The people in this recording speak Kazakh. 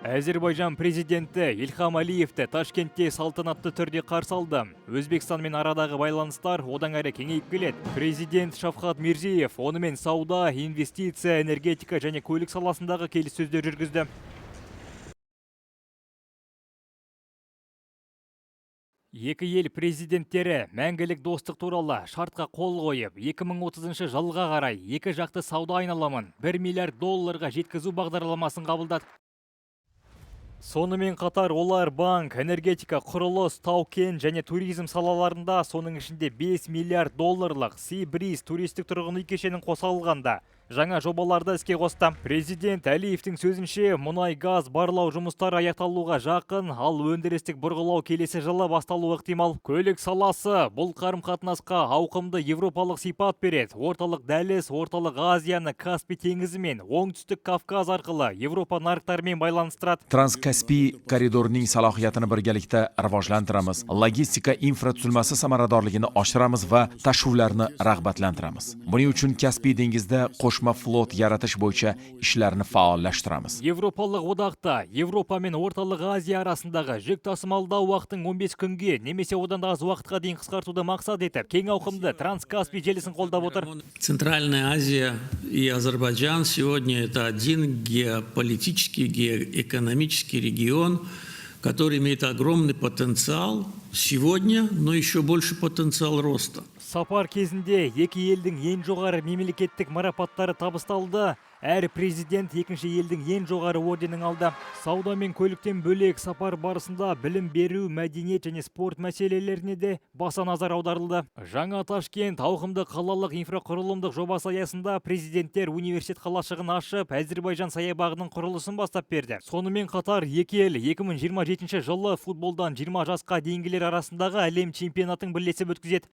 Әзербайжан президенті Ильхам Алиевті Ташкентте салтанатты түрде қарсы алды. Өзбекстанмен арадағы байланыстар одан әрі кеңейіп келеді. Президент Шавкат Мирзиев онымен сауда, инвестиция, энергетика және көлік саласындағы келіссөздер жүргізді. Екі ел президенттері мәңгілік достық туралы шартқа қол қойып, 2030 жылға қарай екі жақты сауда айналымын 1 миллиард долларға жеткізу бағдарламасын қабылдады. Сонымен қатар олар банк, энергетика, құрылыс, тау-кен және туризм салаларында соның ішінде 5 миллиард долларлық Sea-Breeze туристік тұрғын үй кешенін қоса алғанда жаңа жобаларды іске қосты. Президент Әлиевтің сөзінше мұнай-газ барлау жұмыстары аяқталуға жақын, ал өндірістік бұрғылау келесі жылы басталуы ықтимал. Көлік саласы бұл қарым-қатынасқа ауқымды европалық сипат береді. Орталық дәліз, орталық Азияны Каспий теңізі мен оңтүстік Кавказ арқылы Европа нарықтарымен байланыстырады. Transkaspiy koridorining salohiyatini birgalikda rivojlantiramiz, logistika infratuzilmasi samaradorligini oshiramiz va tashuvlarni rag'batlantiramiz. Buning uchun Kaspiy dengizida qo'shma flot yaratish bo'yicha ishlarni faollashtiramiz. Европалық одақта Европа мен орталық Азия арасындағы жүк тасымалдау уақытын 15 күнге немесе одан да аз уақытқа дейін қысқартуды мақсат етіп, кең ауқымды Транскаспий желісін қолдап отыр. Центральная Азия и Азербайджан сегодня это один геополитический, геоэкономический регион, который имеет огромный потенциал сегодня, но еще больше потенциал роста. Сапар кезінде екі елдің ең жоғары мемлекеттік марапаттары табысталды. Әр президент екінші елдің ең жоғары орденін алды. Сауда мен көліктен бөлек сапар барысында білім беру, мәдениет және спорт мәселелеріне де баса назар аударылды. Жаңа Ташкент ауқымды қалалық инфрақұрылымдық жобасы аясында президенттер университет қалашығын ашып, Әзербайжан саябағының құрылысын бастап берді. Сонымен қатар екі ел 2027 жылы футболдан 20 жасқа дейінгілер арасындағы әлем чемпионатын бірлесіп өткізеді.